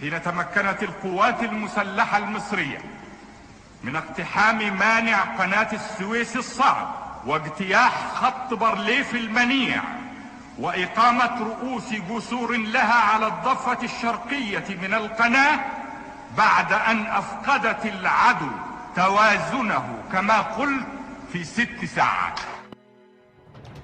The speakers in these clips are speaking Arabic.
حين تمكنت القوات المسلحة المصرية من اقتحام مانع قناة السويس الصعب واجتياح خط بارليف المنيع وإقامة رؤوس جسور لها على الضفة الشرقية من القناة، بعد أن أفقدت العدو توازنه كما قلت في 6 ساعات.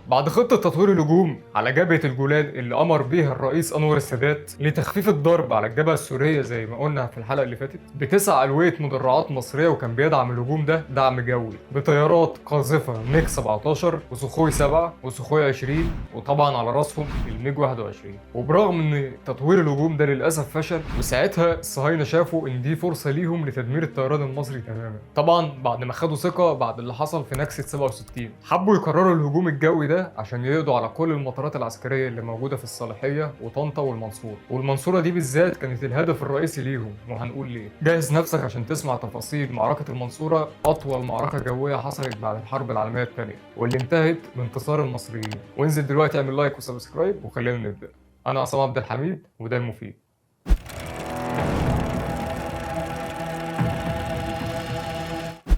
بعد خطة تطوير الهجوم على جبهة الجولان اللي أمر بيها الرئيس أنور السادات لتخفيف الضرب على الجبهة السورية زي ما قلنا في الحلقة اللي فاتت، ب9 ألوية مدرعات مصرية، وكان بيدعم الهجوم ده دعم جوي بطيارات قاذفة ميج 17 وسوخوي 7 وسوخوي 20 وطبعا على راسهم الميج 21. وبرغم ان تطوير الهجوم ده للأسف فشل، وساعتها الصهاينة شافوا ان دي فرصة ليهم لتدمير الطيران المصري تماما. طبعا بعد ما خدوا ثقة بعد اللي حصل في نكسة 67، حبوا يكرروا الهجوم الجوي ده عشان يقضوا على كل المطارات العسكريه اللي موجوده في الصالحيه وطنطا والمنصوره، والمنصوره دي بالذات كانت الهدف الرئيسي ليهم، وهنقول ليه. جهز نفسك عشان تسمع تفاصيل معركه المنصوره، اطول معركه جويه حصلت بعد الحرب العالميه الثانيه واللي انتهت بانتصار المصريين. وانزل دلوقتي اعمل لايك وسبسكرايب وخلينا نبدا. انا عصام عبد الحميد وده المفيد.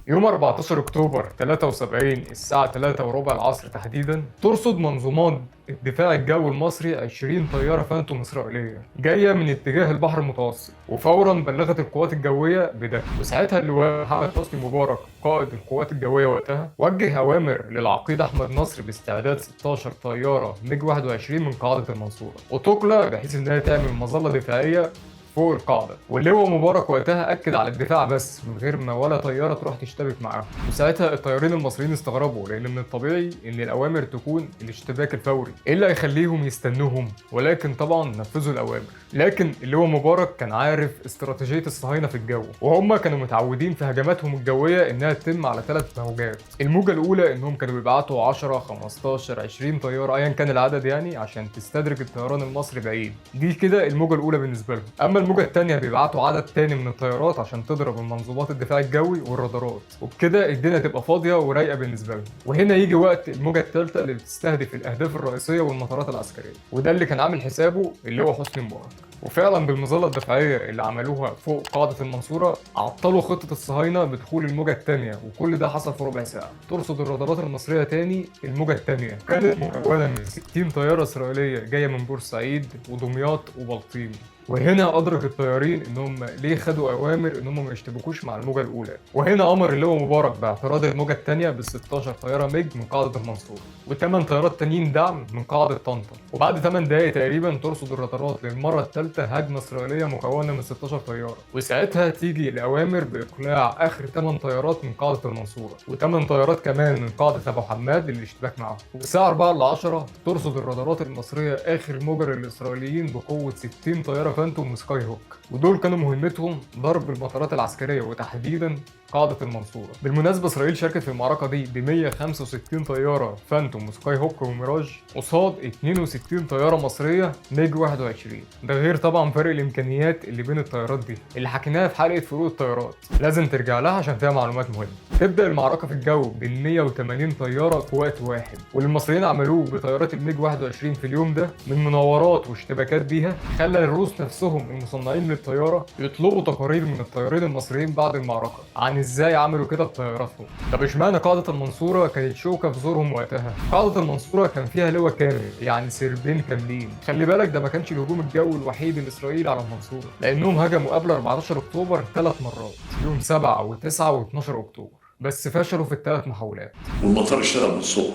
يوم 14 أكتوبر 73 الساعة 3:15 العصر تحديدا، ترصد منظومات الدفاع الجوي المصري 20 طيارة فانتوم إسرائيلية جاية من اتجاه البحر المتوسط، وفورا بلغت القوات الجوية بده. وساعتها اللواء محمد حسني مبارك قائد القوات الجوية وقتها وجه أوامر للعقيد أحمد نصر باستعداد 16 طيارة ميج 21 من قاعدة المنصورة وتقلع بحيث إنها تعمل مظلة دفاعية فوق القاعدة. واللواء مبارك وقتها أكد على الدفاع بس من غير ما ولا طيارة تروح تشتبك معاهم. وساعتها الطيارين المصريين استغربوا، لأن من الطبيعي إن الأوامر تكون الاشتباك الفوري، إيه اللي هيخليهم يستنوهم؟ ولكن طبعا نفذوا الأوامر. لكن اللواء مبارك كان عارف استراتيجية الصهاينة في الجو، وهم كانوا متعودين في هجماتهم الجوية إنها تتم على 3 موجات. الموجة الأولى إنهم كانوا بيبعتوا 10 15 20 طيارة أيا كان العدد يعني عشان تستدرج الطيران المصري بعيد، دي كده الموجة الأولى بالنسبة لهم. أما الموجة الثانية بيبعتوا عدد تاني من الطيارات عشان تضرب المنظومات الدفاع الجوي والرادارات، وبكده الدنيا تبقى فاضية ورايقة بالنسبة لهم. وهنا يجي وقت الموجة الثالثة اللي بتستهدف الأهداف الرئيسية والمطارات العسكرية، وده اللي كان عامل حسابه اللي هو حسني مبارك. وفعلا بالمظله الدفاعيه اللي عملوها فوق قاعده المنصوره عطلوا خطه الصهاينه بدخول الموجه الثانيه، وكل ده حصل في ربع ساعه. ترصد الرادارات المصريه تاني الموجه الثانيه كانت مكونه من 60 طياره اسرائيليه جايه من بورسعيد ودمياط وبلطيم. وهنا ادرك الطيارين انهم ليه خدوا اوامر انهم ما يشتبكوش مع الموجه الاولى، وهنا امر اللواء مبارك باعتراض الموجه الثانيه بال 16 طياره ميج من قاعده المنصوره و8 طيارات تانيين دعم من قاعده طنطا. وبعد 8 دقائق تقريبا ترصد الرادارات للمره الثالثه هجمه اسرائيليه مكونه من 16 طياره، وساعتها تيجي الاوامر باقلاع اخر 8 طيارات من قاعده المنصوره و8 طيارات كمان من قاعده ابو حماد للاشتباك معاهم. والساعه 4:10 ترصد الرادارات المصريه اخر موجه للاسرائيليين بقوه 60 طياره فانتوم وسكاي هوك، ودول كانوا مهمتهم ضرب المطارات العسكريه وتحديدا قاعده المنصوره. بالمناسبه اسرائيل شاركت في المعركه دي ب 165 طياره فانتوم وسكاي هوك وميراج قصاد 62 طياره مصريه ميج 21. ده غير طبعا فرق الامكانيات اللي بين الطيارات دي اللي حكيناها في حلقه فروق الطيارات، لازم ترجع لها عشان فيها معلومات مهمه. تبدا المعركه في الجو بال 180 طياره في وقت واحد، واللي المصريين عملوه بطيارات الميج 21 في اليوم ده من مناورات واشتباكات بيها خلى الروس نفسهم المصنعين للطياره يطلبوا تقارير من الطيارين المصريين بعد المعركه عن ازاي عملوا كده بطياراتهم. طب اشمعنى قاعده المنصوره كانت شوكه في زورهم وقتها؟ قاعده المنصوره كان فيها لواء كامل يعني سربين كاملين. خلي بالك ده ما كانش الهجوم الجوي الوحيد الاسرائيلي على المنصوره، لانهم هجموا قبل 14 اكتوبر 3 مرات، يوم 7 و9 و12 اكتوبر، بس فشلوا في ال3 محاولات. والمطار اشتغل بالصبح.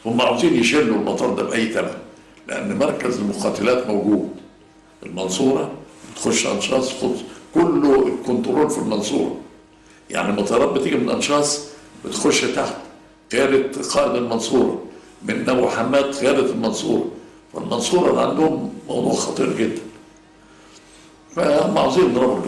هم عاوزين يشيلوا المطار ده باي ثمن، لان مركز المقاتلات موجود. المنصوره بتخش انشاص كله الكنترول في المنصوره، يعني المطارات بتيجي من انشاص بتخش تحت قياده قائد المنصوره، من ابو حماد قياده المنصوره. فالمنصوره عندهم موضوع خطير جدا، فهم عاوزين يضربوا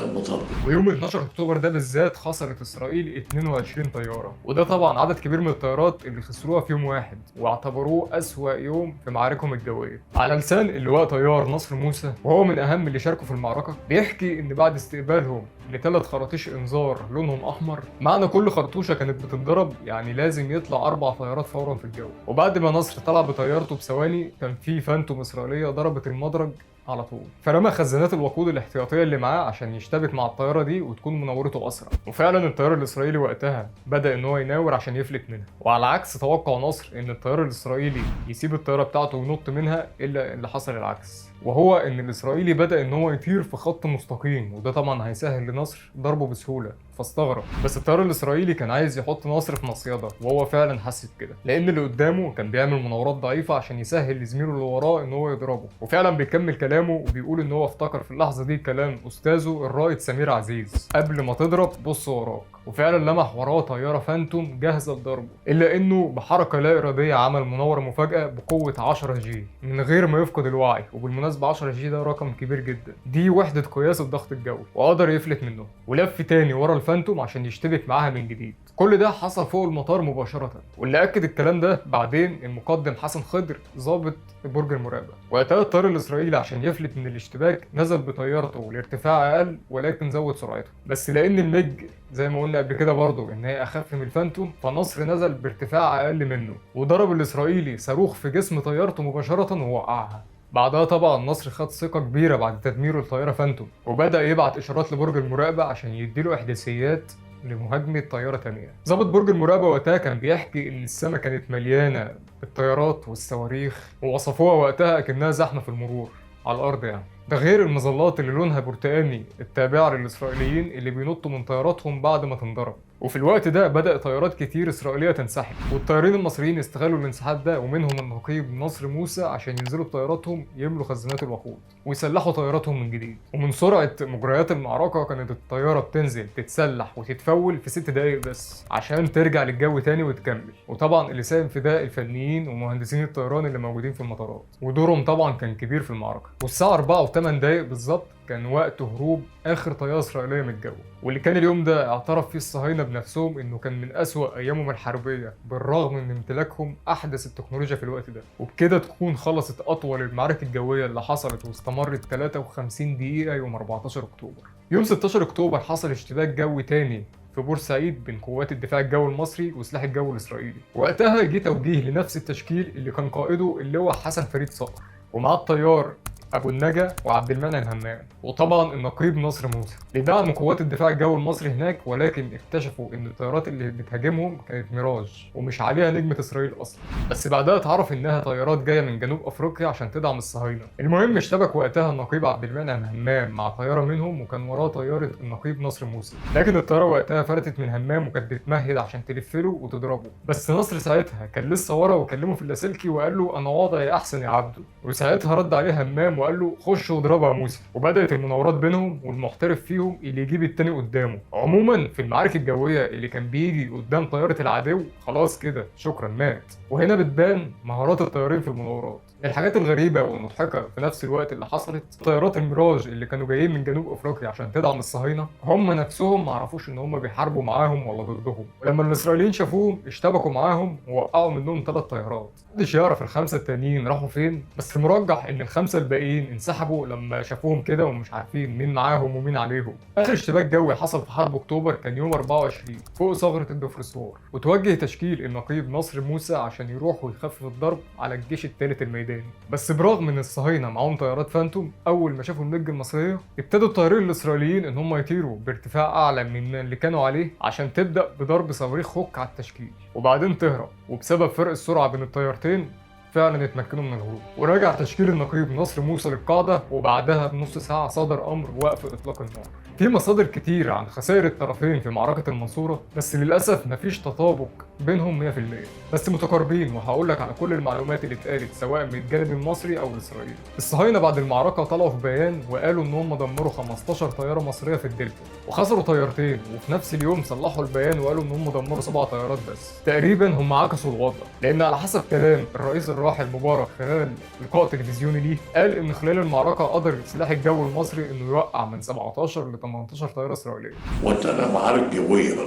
المطار. ويوم 12 اكتوبر ده بالذات خسرت اسرائيل 22 طياره، وده طبعا عدد كبير من الطيارات اللي خسروها في يوم واحد، واعتبروه اسوأ يوم في معاركهم الجويه. على لسان اللواء طيار نصر موسى وهو من اهم اللي شاركوا في المعركه، بيحكي ان بعد استقبالهم ل3 خراطيش انذار لونهم احمر، معنى كل خرطوشه كانت بتتضرب يعني لازم يطلع 4 طيارات فورا في الجو. وبعد ما نصر طلع بطيارته بثواني كان في فانتوم اسرائيليه ضربت المدرج على طول. فرمى خزانات الوقود الاحتياطيه اللي معاه عشان يشتبك مع الطياره دي وتكون مناورته اسرع. وفعلا الطيار الاسرائيلي وقتها بدا ان هو يناور عشان يفلت منها. وعلى عكس توقع نصر ان الطيار الاسرائيلي يسيب الطياره بتاعته وينط منها، الا اللي حصل العكس، وهو ان الاسرائيلي بدا ان هو يطير في خط مستقيم، وده طبعا هيسهل لنصر ضربه بسهوله. فاستغرب، بس الطيار الاسرائيلي كان عايز يحط نصر في مصيده، وهو فعلا حس بكده، لان اللي قدامه كان بيعمل مناورات ضعيفه عشان يسهل لزميله اللي وراه ان هو يضربه. وفعلا بيكمل كلامه وبيقول ان هو افتكر في اللحظه دي كلام استاذه الرائد سمير عزيز: قبل ما تضرب بص وراك. وفعلا لمح وراه طياره فانتوم جاهزه لضربه، الا انه بحركه لا اراديه عمل مناوره مفاجاه بقوه 10 جي من غير ما يفقد الوعي. وبالمناسبه 10 جي ده رقم كبير جدا، دي وحده قياس الضغط الجوي، وقدر يفلت منه ولف تاني ورا الفانتوم عشان يشتبك معاها من جديد. كل ده حصل فوق المطار مباشره، واللي اكد الكلام ده بعدين المقدم حسن خضر ضابط برج المراقبه. وقتها الطيار الاسرائيلي عشان يفلت من الاشتباك نزل بطيارته لارتفاع اقل ولكن زود سرعته، بس لان الميج زي ما قلنا قبل كده برضه ان هي اخف من الفانتوم، فنصر نزل بارتفاع اقل منه وضرب الاسرائيلي صاروخ في جسم طيارته مباشره ووقعها. بعدها طبعا نصر خد ثقه كبيره بعد تدميره الطياره فانتوم، وبدا يبعت اشارات لبرج المراقبه عشان يديله احداثيات لمهاجمه طياره تانية. ضابط برج المراقبه وقتها كان بيحكي ان السماء كانت مليانه بالطيارات والصواريخ، ووصفوها وقتها كأنها زحمه في المرور على الارض يعني. ده غير المظلات اللي لونها برتقاني التابعه للاسرائيليين اللي بينطوا من طياراتهم بعد ما تنضرب. وفي الوقت ده بدأ طيارات كتير إسرائيلية تنسحب، والطيارين المصريين استغلوا الانسحاب ده، ومنهم النقيب نصر موسى عشان ينزلوا بطياراتهم يملوا خزانات الوقود ويسلحوا طياراتهم من جديد. ومن سرعة مجريات المعركة كانت الطيارة بتنزل تتسلح وتتفول في 6 دقايق بس عشان ترجع للجو تاني وتكمل. وطبعا اللي ساهم في ده الفنيين ومهندسين الطيران اللي موجودين في المطارات، ودورهم طبعا كان كبير في المعركة. والساعة 4:08 بالظبط كان وقت هروب آخر طيارة إسرائيلية من الجو، واللي كان اليوم ده اعترف فيه الصهاينة بنفسهم إنه كان من أسوأ أيامهم الحربية بالرغم من امتلاكهم أحدث التكنولوجيا في الوقت ده. وبكده تكون خلصت أطول المعارك الجوية اللي حصلت واستمرت 53 دقيقة يوم 14 أكتوبر. يوم 16 أكتوبر حصل اشتباك جوي تاني في بورسعيد بين قوات الدفاع الجوي المصري وسلاح الجو الإسرائيلي. وقتها جه توجيه لنفس التشكيل اللي كان قائده اللواء حسن فريد صقر، ومعاه الطيار ابو النجا وعبد المنعم همام، وطبعا النقيب نصر موسى لدعم قوات الدفاع الجوي المصري هناك. ولكن اكتشفوا ان الطيارات اللي بتهاجمهم كانت ميراج ومش عليها نجمه اسرائيل اصلا، بس بعدها اتعرف انها طيارات جايه من جنوب افريقيا عشان تدعم الصهاينه. المهم اشتبك وقتها النقيب عبد المنعم همام مع طياره منهم، وكان وراه طياره النقيب نصر موسى، لكن الطياره وقتها فلتت من همام وكانت بتمهد عشان تلف له وتضربه. بس نصر ساعتها كان لسه ورا وكلمه في اللاسلكي وقال له انا وضعي احسن يا عبده، وساعتها رد عليه همام وقال له خش واضربها يا موسى. وبدات المناورات بينهم والمحترف فيهم اللي يجيب التاني قدامه. عموما في المعارك الجويه اللي كان بيجي قدام طياره العدو خلاص كده شكرا مات. وهنا بتبان مهارات الطيارين في المناورات. الحاجات الغريبه والمضحكه في نفس الوقت اللي حصلت، طيارات الميراج اللي كانوا جايين من جنوب افريقيا عشان تدعم الصهاينه هم نفسهم ما عرفوش ان هم بيحاربوا معاهم ولا ضدهم، ولما الاسرائيليين شافوهم اشتبكوا معاهم ووقعوا منهم 3 طيارات. محدش يعرف ال5 التانيين راحوا فين، بس المرجح ان ال5 الباقيين انسحبوا لما شافوهم كده ومش عارفين مين معاهم ومين عليهم. اخر اشتباك جوي حصل في حرب اكتوبر كان يوم 24 فوق ثغره الدفرسوار، وتوجه تشكيل النقيب نصر موسى عشان يروح ويخفف الضرب على الجيش الثالث الميداني. بس برغم ان الصهاينه معاهم طيارات فانتوم، اول ما شافوا النج المصريه ابتدوا الطيارين الاسرائيليين ان هم يطيروا بارتفاع اعلى من اللي كانوا عليه عشان تبدا بضرب صواريخ هوك على التشكيل وبعدين تهرب. وبسبب فرق السرعه بين الطيارتين فعلا اتمكنوا من الهروب، ورجع تشكيل النقيب نصر موسى للقاعده، وبعدها بنص ساعه صدر امر وقف اطلاق النار. في مصادر كتير عن خسائر الطرفين في معركه المنصوره، بس للاسف مفيش تطابق بينهم 100%، بس متقاربين. وهقول لك على كل المعلومات اللي اتقالت سواء من الجانب المصري او الاسرائيلي. الصهاينه بعد المعركه طلعوا في بيان وقالوا ان هم دمروا 15 طياره مصريه في الدلتا وخسروا طيارتين، وفي نفس اليوم صلحوا البيان وقالوا ان هم دمروا 7 طيارات بس. تقريبا هم عكسوا الوضع، لان على حسب كلام الرئيس الراحل مبارك خلال لقاء تلفزيوني ليه قال ان خلال المعركه قدر سلاح الجو المصري انه يوقع من 17 ل 18 طياره اسرائيليه. وانتهى معارك جويه بقى،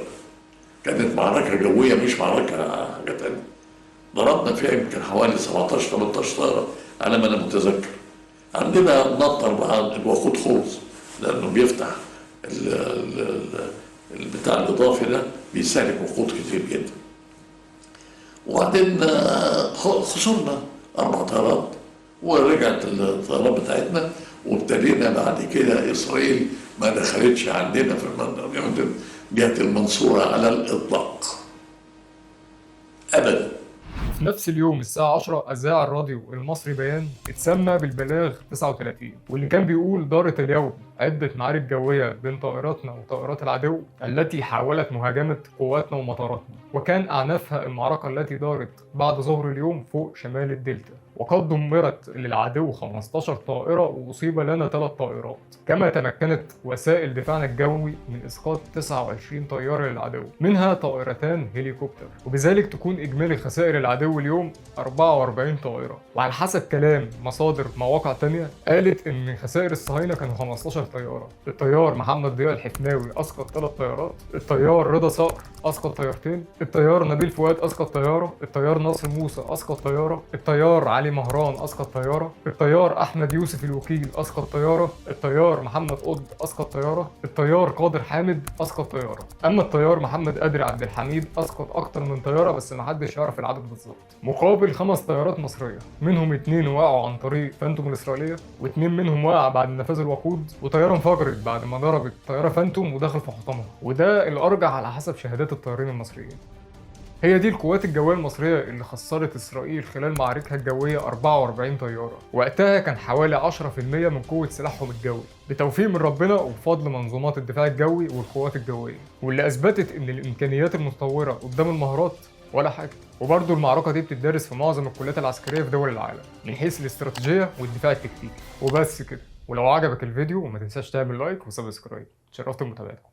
كانت معركه جويه مش معركه حاجه ثانيه. ضربنا فيها يمكن حوالي 17 18 طياره على ما انا متذكر. عندنا نطر بقى الوقود خلص لانه بيفتح البتاع الاضافي ده بيستهلك وقود كتير جدا. وبعدين خسرنا 4 طيارات ورجعت الطيارات بتاعتنا وابتدينا بعد كده إسرائيل ما دخلتش عندنا في جهة المنصورة على الإطلاق أبدا. في نفس اليوم الساعة 10 أذاع الراديو المصري بيان اتسمى بالبلاغ 39، واللي كان بيقول: دارت اليوم عدة معارك جوية بين طائراتنا وطائرات العدو التي حاولت مهاجمة قواتنا ومطاراتنا، وكان أعنفها المعركة التي دارت بعد ظهر اليوم فوق شمال الدلتا، وقد دمرت للعدو 15 طائرة وأصيب لنا 3 طائرات، كما تمكنت وسائل دفاعنا الجوي من إسقاط 29 طيارة للعدو، منها طائرتان هليكوبتر، وبذلك تكون إجمالي خسائر العدو اليوم 44 طائرة. وعلى حسب كلام مصادر مواقع تانية قالت إن خسائر الصهاينة كانوا 15 طيارة. الطيار محمد ضياء الحفناوي أسقط 3 طيارات، الطيار رضا صقر أسقط طيارتين، الطيار نبيل فؤاد أسقط طيارة، الطيار ناصر موسى أسقط طيارة، الطيار علي مهران أسقط طيارة، الطيار أحمد يوسف الوكيل أسقط طيارة، الطيار محمد قطب أسقط طيارة، الطيار قادر حامد أسقط طيارة. أما الطيار محمد قادر عبد الحميد أسقط أكتر من طيارة بس محدش يعرف العدد بالظبط، مقابل 5 طيارات مصرية، منهم 2 وقعوا عن طريق فانتوم الإسرائيلية، و2 منهم وقع بعد نفاذ الوقود، وطيارة انفجرت بعد ما ضربت طيارة فانتوم ودخل في حطامها، وده الأرجح على حسب شهادات الطيارين المصريين. هي دي القوات الجوية المصرية اللي خسرت إسرائيل خلال معاركها الجوية 44 طيارة، وقتها كان حوالي 10% من قوة سلاحهم الجوي، بتوفيق من ربنا وبفضل منظومات الدفاع الجوي والقوات الجوية، واللي أثبتت إن الإمكانيات المتطورة قدام المهارات ولا حاجة. وبرضه المعركة دي بتدرس في معظم الكليات العسكرية في دول العالم من حيث الاستراتيجية والدفاع التكتيكي. وبس كده، ولو عجبك الفيديو ما تنساش تعمل لايك وسبسكرايب. اتشرفت بمتابعتكم.